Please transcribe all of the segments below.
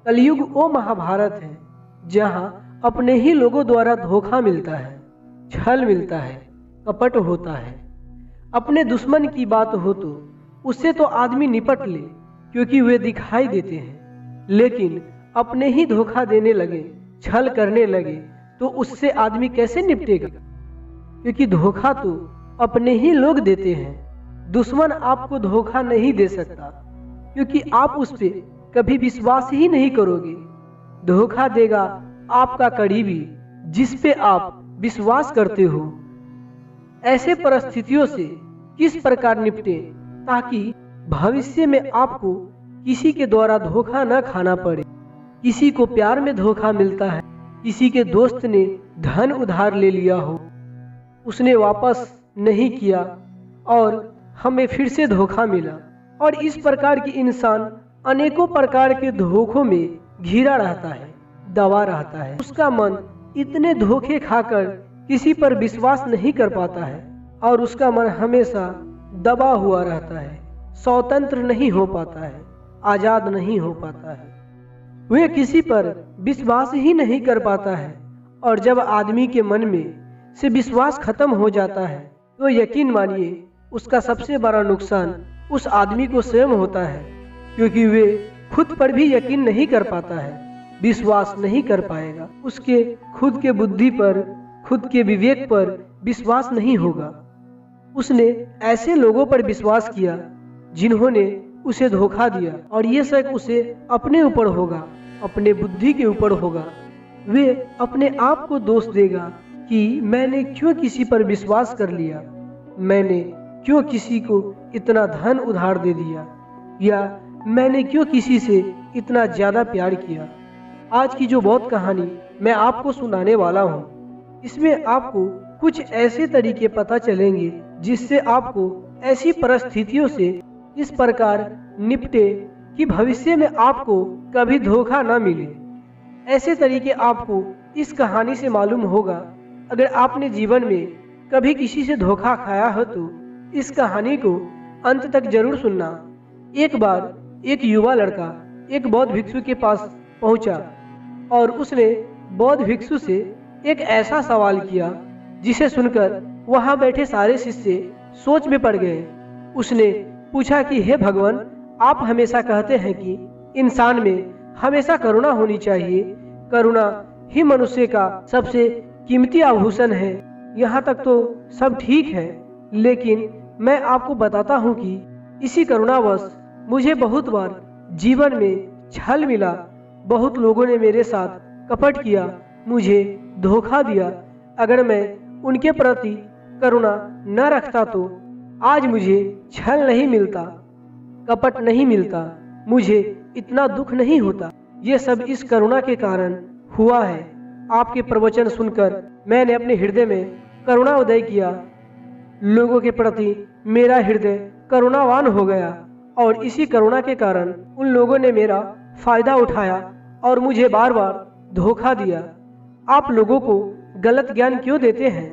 कलयुग वो महाभारत है जहाँ अपने ही लोगों द्वारा धोखा मिलता है, छल मिलता है, कपट होता है। अपने दुश्मन की बात हो तो उससे तो आदमी निपट ले क्योंकि वे दिखाई देते हैं, लेकिन अपने ही धोखा देने लगे, छल करने लगे तो उससे आदमी कैसे निपटेगा? क्योंकि धोखा तो अपने ही लोग देते हैं। दुश्मन आपको धोखा नहीं दे सकता क्योंकि आप उस पर कभी विश्वास ही नहीं करोगे। धोखा देगा आपका करीबी जिस पे आप विश्वास करते हो। ऐसे परिस्थितियों से किस प्रकार निपटे ताकि भविष्य में आपको किसी के द्वारा धोखा न खाना पड़े। किसी को प्यार में धोखा मिलता है, किसी के दोस्त ने धन उधार ले लिया हो, उसने वापस नहीं किया और हमें फिर से धोखा मिला। और इस प्रकार की इंसान अनेकों प्रकार के धोखों में घिरा रहता है, दबा रहता है। उसका मन इतने धोखे खाकर किसी पर विश्वास नहीं कर पाता है और उसका मन हमेशा दबा हुआ रहता है, स्वतंत्र नहीं हो पाता है, आजाद नहीं हो पाता है। वह किसी पर विश्वास ही नहीं कर पाता है। और जब आदमी के मन में से विश्वास खत्म हो जाता है तो यकीन मानिए उसका सबसे बड़ा नुकसान उस आदमी को स्वयं होता है, क्योंकि वे खुद पर भी यकीन नहीं कर पाता है, विश्वास नहीं कर पाएगा। उसके खुद के बुद्धि पर, खुद के विवेक पर विश्वास नहीं होगा। उसने ऐसे लोगों पर विश्वास किया जिन्होंने उसे धोखा दिया और ये शक उसे अपने ऊपर होगा, अपने बुद्धि के ऊपर होगा। वे अपने आप को दोष देगा कि मैंने क्यों किसी पर विश्वास कर लिया, मैंने क्यों किसी को इतना धन उधार दे दिया, या मैंने क्यों किसी से इतना ज्यादा प्यार किया। आज की जो बहुत कहानी मैं आपको सुनाने वाला हूँ, इसमें आपको कुछ ऐसे तरीके पता चलेंगे जिससे आपको ऐसी परिस्थितियों से इस प्रकार निपटे कि भविष्य में आपको कभी धोखा ना मिले। ऐसे तरीके आपको इस कहानी से मालूम होगा। अगर आपने जीवन में कभी किसी से धोखा खाया हो तो इस कहानी को अंत तक जरूर सुनना। एक बार एक युवा लड़का एक बौद्ध भिक्षु के पास पहुंचा और उसने बौद्ध भिक्षु से एक ऐसा सवाल किया जिसे सुनकर वहां बैठे सारे शिष्य सोच में पड़ गए। उसने पूछा कि हे भगवान, आप हमेशा कहते हैं कि इंसान में हमेशा करुणा होनी चाहिए, करुणा ही मनुष्य का सबसे कीमती आभूषण है। यहाँ तक तो सब ठीक है, लेकिन मैं आपको बताता हूँ कि इसी करुणावश मुझे बहुत बार जीवन में छल मिला। बहुत लोगों ने मेरे साथ कपट किया, मुझे धोखा दिया। अगर मैं उनके प्रति करुणा न रखता तो आज मुझे छल नहीं मिलता, कपट नहीं मिलता, मुझे इतना दुख नहीं होता। ये सब इस करुणा के कारण हुआ है। आपके प्रवचन सुनकर मैंने अपने हृदय में करुणा उदय किया। लोगों के प्रति मेरा हृदय करुणावान हो गया और इसी करुणा के कारण उन लोगों ने मेरा फायदा उठाया और मुझे बार बार धोखा दिया। आप लोगों को गलत ज्ञान क्यों देते हैं?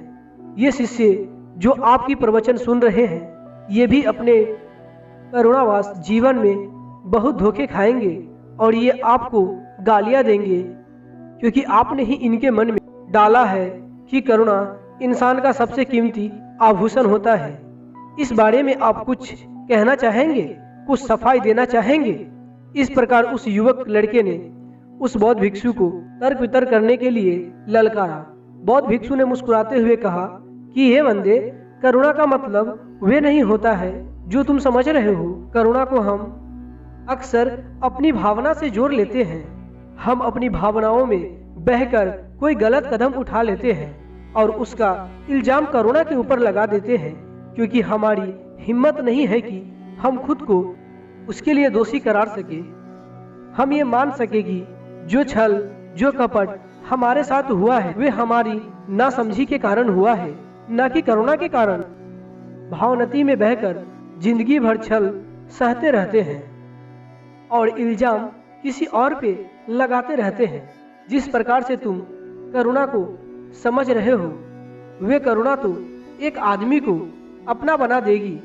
ये शिष्य जो आपकी प्रवचन सुन रहे हैं, ये भी अपने करुणावास जीवन में बहुत धोखे खाएंगे और ये आपको गालियां देंगे, क्योंकि आपने ही इनके मन में डाला है कि करुणा इंसान का सबसे कीमती आभूषण होता है। इस बारे में आप कुछ कहना चाहेंगे, कुछ सफाई देना चाहेंगे? इस प्रकार उस युवक लड़के ने उस बौद्ध भिक्षु को तर्क वितर्क करने के लिए ललकारा। बौद्ध भिक्षु ने मुस्कुराते हुए कहा कि हे बंदे, करुणा का मतलब वे नहीं होता है जो तुम समझ रहे हो। करुणा को हम अक्सर अपनी भावना से जोड़ लेते हैं। हम अपनी भावनाओं में बहकर कोई गलत कदम उठा लेते हैं और उसका इल्जाम करुणा के ऊपर लगा देते हैं, क्योंकि हमारी हिम्मत नहीं है कि हम खुद को उसके लिए दोषी करार सके। हम ये मान सके कि जो छल, जो कपट हमारे साथ हुआ है वे हमारी नासमझी के कारण हुआ है, न कि करुणा के कारण। भावनती में बहकर जिंदगी भर छल सहते रहते हैं और इल्जाम किसी और पे लगाते रहते हैं। जिस प्रकार से तुम करुणा को समझ रहे हो, वे करुणा तो एक आदमी को अपना बना देगी,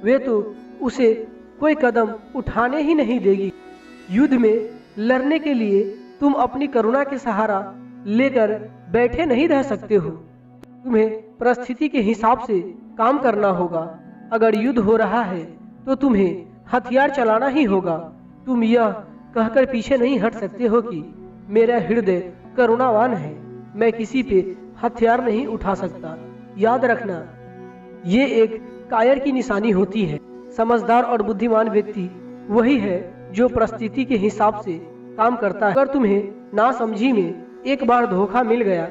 वे तो उसे कोई कदम उठाने ही नहीं देगी। युद्ध में लड़ने के लिए तुम अपनी करुणा के सहारा लेकर बैठे नहीं रह सकते हो। तुम्हें परिस्थिति के हिसाब से काम करना होगा। अगर युद्ध हो रहा है तो तुम्हें हथियार चलाना ही होगा। तुम यह कहकर पीछे नहीं हट सकते हो कि मेरा हृदय करुणावान है, मैं किसी पे हथियार नहीं उठा सकता। याद रखना, ये एक कायर की निशानी होती है। समझदार और बुद्धिमान व्यक्ति वही है जो परिस्थिति के हिसाब से काम करता है। अगर तुम्हें नासमझी में एक बार धोखा मिल गया,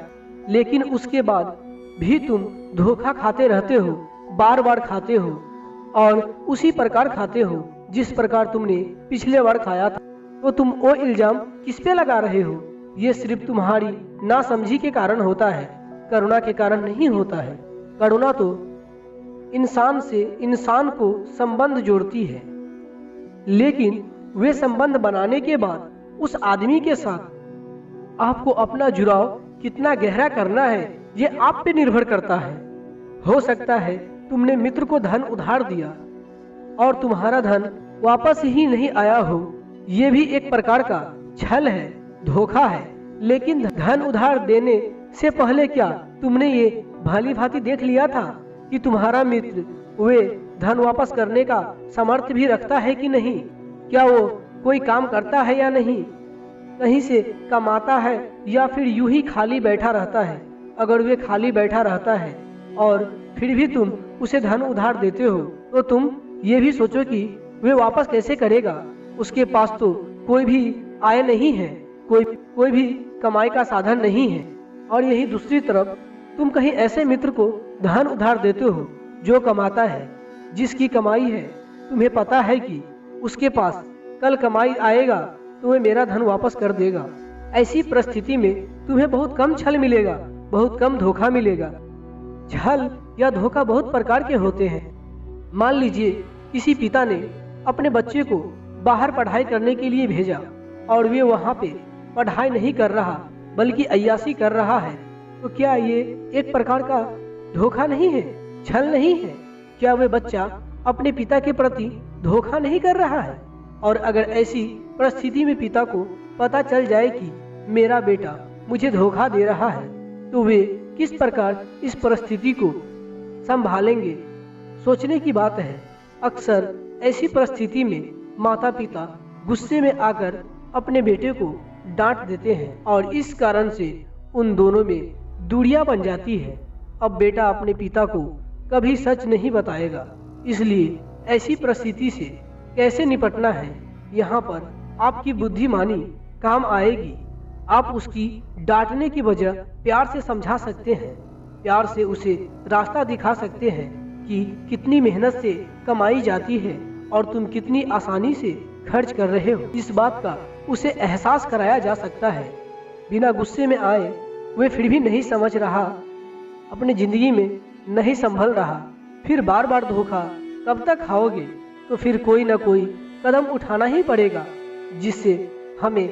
लेकिन उसके बाद भी तुम धोखा खाते रहते हो, बार बार खाते हो और उसी प्रकार खाते हो जिस प्रकार तुमने पिछले बार खाया था, तो तुम वो इल्जाम किस पे लगा रहे हो? ये सिर्फ तुम्हारी नासमझी के कारण होता है, करुणा के कारण नहीं होता है। करुणा तो इंसान से इंसान को संबंध जोड़ती है, लेकिन वे संबंध बनाने के बाद उस आदमी के साथ आपको अपना जुड़ाव कितना गहरा करना है, ये आप पे निर्भर करता है। हो सकता है तुमने मित्र को धन उधार दिया और तुम्हारा धन वापस ही नहीं आया हो। ये भी एक प्रकार का छल है, धोखा है। लेकिन धन उधार देने से पहले क्या तुमने ये भली भांति देख लिया था कि तुम्हारा मित्र वे धन वापस करने का सामर्थ्य भी रखता है कि नहीं? क्या वो कोई काम करता है या नहीं, कहीं से कमाता है या फिर यूं ही खाली बैठा रहता है? अगर वे खाली बैठा रहता है और फिर भी तुम उसे धन उधार देते हो, तो तुम ये भी सोचो कि वे वापस कैसे करेगा। उसके पास तो कोई भी आय नहीं है, कोई भी कमाई का साधन नहीं है। और यही दूसरी तरफ तुम कहीं ऐसे मित्र को धन उधार देते हो जो कमाता है, जिसकी कमाई है तुम्हें पता है कि उसके पास कल कमाई आएगा तो वह मेरा धन वापस कर देगा। ऐसी परिस्थिति में तुम्हें बहुत कम छल मिलेगा, बहुत कम धोखा मिलेगा। छल या धोखा बहुत प्रकार के होते हैं। मान लीजिए किसी पिता ने अपने बच्चे को बाहर पढ़ाई करने के लिए भेजा और वे वहाँ पे पढ़ाई नहीं कर रहा बल्कि अय्याशी कर रहा है, तो क्या ये एक प्रकार का धोखा नहीं है, छल नहीं है? क्या वह बच्चा अपने पिता के प्रति धोखा नहीं कर रहा है? और अगर ऐसी परिस्थिति में पिता को पता चल जाए कि मेरा बेटा मुझे धोखा दे रहा है, तो वे किस प्रकार इस परिस्थिति को संभालेंगे? सोचने की बात है। अक्सर ऐसी परिस्थिति में माता पिता गुस्से में आकर अपने बेटे को डांट देते हैं और इस कारण से उन दोनों में दूरियां बन जाती है। अब बेटा अपने पिता को कभी सच नहीं बताएगा, इसलिए ऐसी परिस्थिति से कैसे निपटना है, यहाँ पर आपकी बुद्धिमानी काम आएगी। आप उसकी डांटने की वजह प्यार से समझा सकते हैं, प्यार से उसे रास्ता दिखा सकते हैं कि कितनी मेहनत से कमाई जाती है और तुम कितनी आसानी से खर्च कर रहे हो। इस बात का उसे एहसास कराया जा सकता है। बिना गुस्से में आए वे फिर भी नहीं समझ रहा, अपनी जिंदगी में नहीं संभल रहा, फिर बार बार धोखा कब तक खाओगे? तो फिर कोई ना कोई कदम उठाना ही पड़ेगा जिससे हमें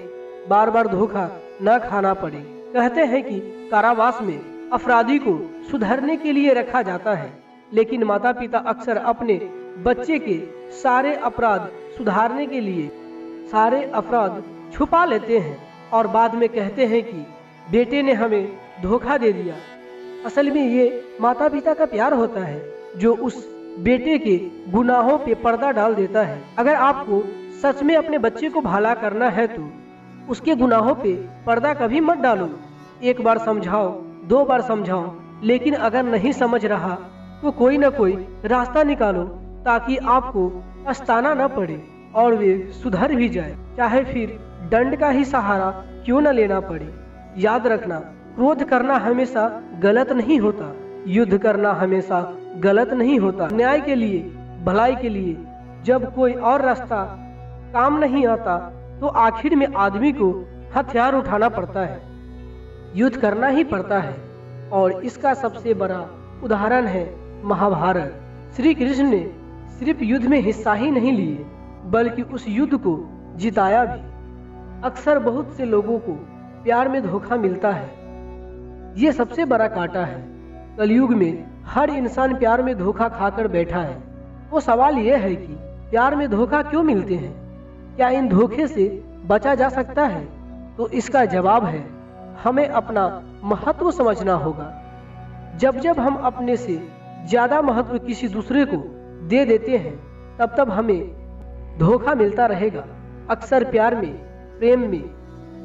बार बार धोखा न खाना पड़े। कहते हैं कि कारावास में अपराधी को सुधरने के लिए रखा जाता है, लेकिन माता पिता अक्सर अपने बच्चे के सारे अपराध सुधारने के लिए सारे अपराध छुपा लेते हैं और बाद में कहते हैं कि बेटे ने हमें धोखा दे दिया। असल में ये माता पिता का प्यार होता है जो उस बेटे के गुनाहों पे पर्दा डाल देता है। अगर आपको सच में अपने बच्चे को भला करना है तो उसके गुनाहों पे पर्दा कभी मत डालो। एक बार समझाओ, 2 बार समझाओ, लेकिन अगर नहीं समझ रहा तो कोई ना कोई रास्ता निकालो ताकि आपको पछताना न पड़े और वे सुधर भी जाए, चाहे फिर दंड का ही सहारा क्यों न लेना पड़े। याद रखना, क्रोध करना हमेशा गलत नहीं होता, युद्ध करना हमेशा गलत नहीं होता। न्याय के लिए, भलाई के लिए जब कोई और रास्ता काम नहीं आता तो आखिर में आदमी को हथियार उठाना पड़ता है, युद्ध करना ही पड़ता है। और इसका सबसे बड़ा उदाहरण है महाभारत। श्री कृष्ण ने सिर्फ युद्ध में हिस्सा ही नहीं लिए बल्कि उस युद्ध को जिताया भी। अक्सर बहुत से लोगों को प्यार में धोखा मिलता है, ये सबसे बड़ा कांटा है। कलयुग में हर इंसान प्यार में धोखा खाकर बैठा है। वो सवाल ये है कि प्यार में धोखा क्यों मिलते हैं? क्या इन धोखे से बचा जा सकता है? तो इसका जवाब है, हमें अपना महत्व समझना होगा। जब जब हम अपने से ज्यादा महत्व किसी दूसरे को दे देते हैं, तब तब हमें धोखा मिलता रहेगा। अक्सर प्यार में, प्रेम में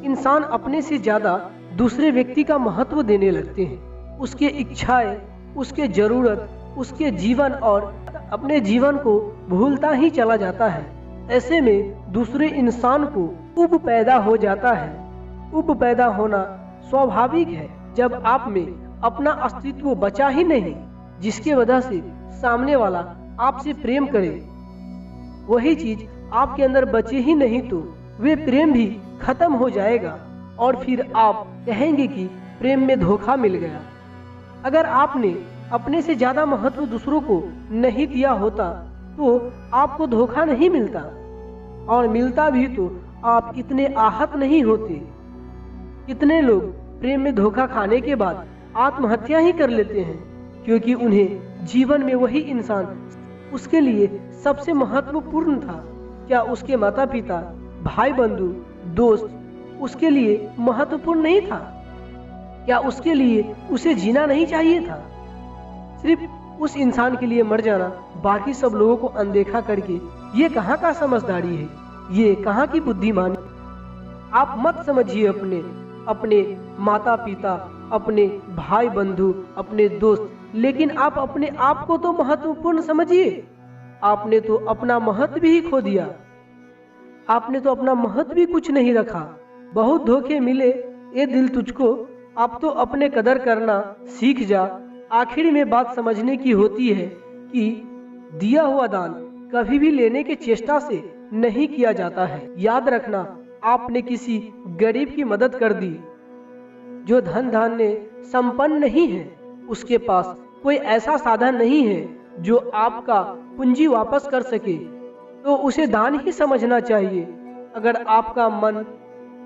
इंसान अपने से ज्यादा दूसरे व्यक्ति का महत्व देने लगते हैं। उसके इच्छाएं, उसके जरूरत, उसके जीवन और अपने जीवन को भूलता ही चला जाता है। ऐसे में दूसरे इंसान को ऊब पैदा हो जाता है। ऊब पैदा होना स्वाभाविक है जब आप में अपना अस्तित्व बचा ही नहीं, जिसके वजह से सामने वाला आपसे प्रेम करे। वही चीज आपके अंदर बचे ही नहीं तो वे प्रेम भी खत्म हो जाएगा और फिर आप कहेंगे कि प्रेम में धोखा मिल गया। अगर आपने अपने से ज्यादा महत्व दूसरों को नहीं दिया होता तो आपको धोखा नहीं मिलता, और मिलता भी तो आप इतने आहत नहीं होते। कितने लोग प्रेम में धोखा खाने के बाद आत्महत्या ही कर लेते हैं, क्योंकि उन्हें जीवन में वही इंसान उसके लिए सबसे महत्वपूर्ण था। क्या उसके माता पिता, भाई बंधु, दोस्त उसके लिए महत्वपूर्ण नहीं था? क्या उसके लिए उसे जीना नहीं चाहिए था? सिर्फ उस इंसान के लिए मर जाना, बाकी सब लोगों को अनदेखा करके, ये कहाँ का समझदारी है? ये कहाँ की बुद्धिमानी? आप मत समझिए अपने माता पिता, अपने भाई बंधु, अपने दोस्त, लेकिन आप अपने आप को तो महत्वपूर्ण समझिए। आपने तो अपना महत्व ही खो दिया। आपने तो अपना महत्व भी कुछ नहीं रखा। बहुत धोखे मिले ये दिल तुझको, अब तो अपने कदर करना सीख जा। आखिर में बात समझने की होती है कि दिया हुआ दान कभी भी लेने के चेष्टा से नहीं किया जाता है। याद रखना, आपने किसी गरीब की मदद कर दी जो धन धान्य संपन्न नहीं है, उसके पास कोई ऐसा साधन नहीं है जो आपका पूंजी वापस कर सके, तो उसे दान ही समझना चाहिए। अगर आपका मन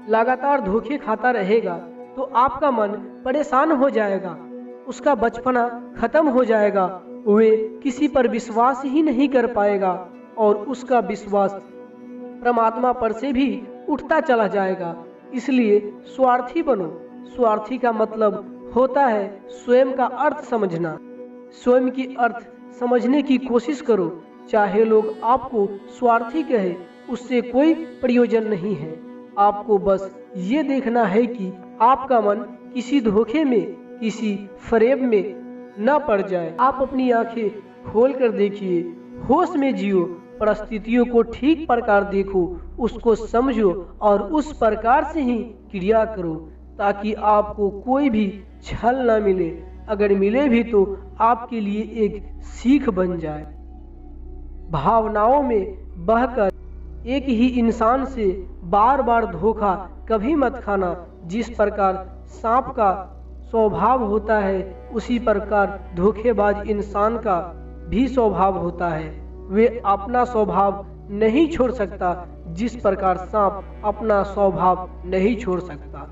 लगातार धोखे खाता रहेगा तो आपका मन परेशान हो जाएगा, उसका बचपना खत्म हो जाएगा, वे किसी पर विश्वास ही नहीं कर पाएगा और उसका विश्वास परमात्मा पर से भी उठता चला जाएगा। इसलिए स्वार्थी बनो। स्वार्थी का मतलब होता है स्वयं का अर्थ समझना। स्वयं की अर्थ समझने की कोशिश करो। चाहे लोग आपको स्वार्थी कहे, उससे कोई प्रयोजन नहीं है। आपको बस ये देखना है कि आपका मन किसी धोखे में, किसी फरेब में न पड़ जाए। आप अपनी आंखें खोल कर देखिए, होश में जियो, परिस्थितियों को ठीक प्रकार देखो, उसको समझो और उस प्रकार से ही क्रिया करो, ताकि आपको कोई भी छल ना मिले। अगर मिले भी तो आपके लिए एक सीख बन जाए। भावनाओं में बहकर एक ही इंसान से बार बार धोखा कभी मत खाना। जिस प्रकार सांप का स्वभाव होता है, उसी प्रकार धोखेबाज इंसान का भी स्वभाव होता है। वे अपना स्वभाव नहीं छोड़ सकता, जिस प्रकार सांप अपना स्वभाव नहीं छोड़ सकता।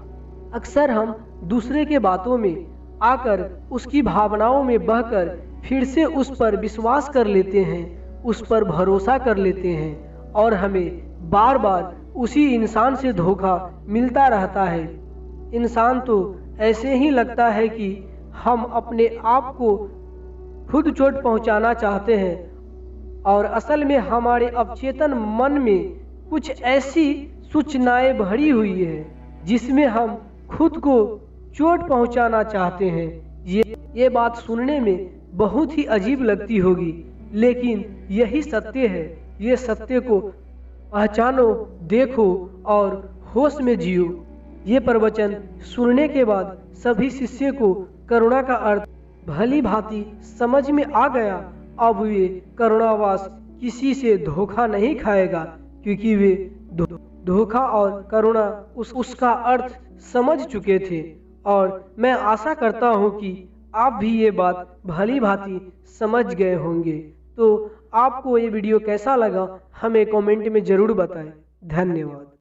अक्सर हम दूसरे के बातों में आकर उसकी भावनाओं में बहकर फिर से उस पर विश्वास कर लेते हैं, उस पर भरोसा कर लेते हैं और हमें बार बार उसी इंसान से धोखा मिलता रहता है। इंसान तो ऐसे ही लगता है कि हम अपने आप को खुद चोट पहुंचाना चाहते हैं, और असल में हमारे अवचेतन मन में कुछ ऐसी सूचनाएं भरी हुई है जिसमें हम खुद को चोट पहुंचाना चाहते हैं। ये बात सुनने में बहुत ही अजीब लगती होगी, लेकिन यही सत्य है। ये सत्य को पहचानो, देखो और होश में जियो। ये प्रवचन सुनने के बाद सभी शिष्य को करुणा का अर्थ भली भांति समझ में आ गया। अब वे करुणावास किसी से धोखा नहीं खाएगा, क्योंकि वे धोखा और करुणा उसका अर्थ समझ चुके थे। और मैं आशा करता हूँ कि आप भी ये बात भली भांति समझ गए होंगे। तो आपको ये वीडियो कैसा लगा हमें कमेंट में जरूर बताएं। धन्यवाद।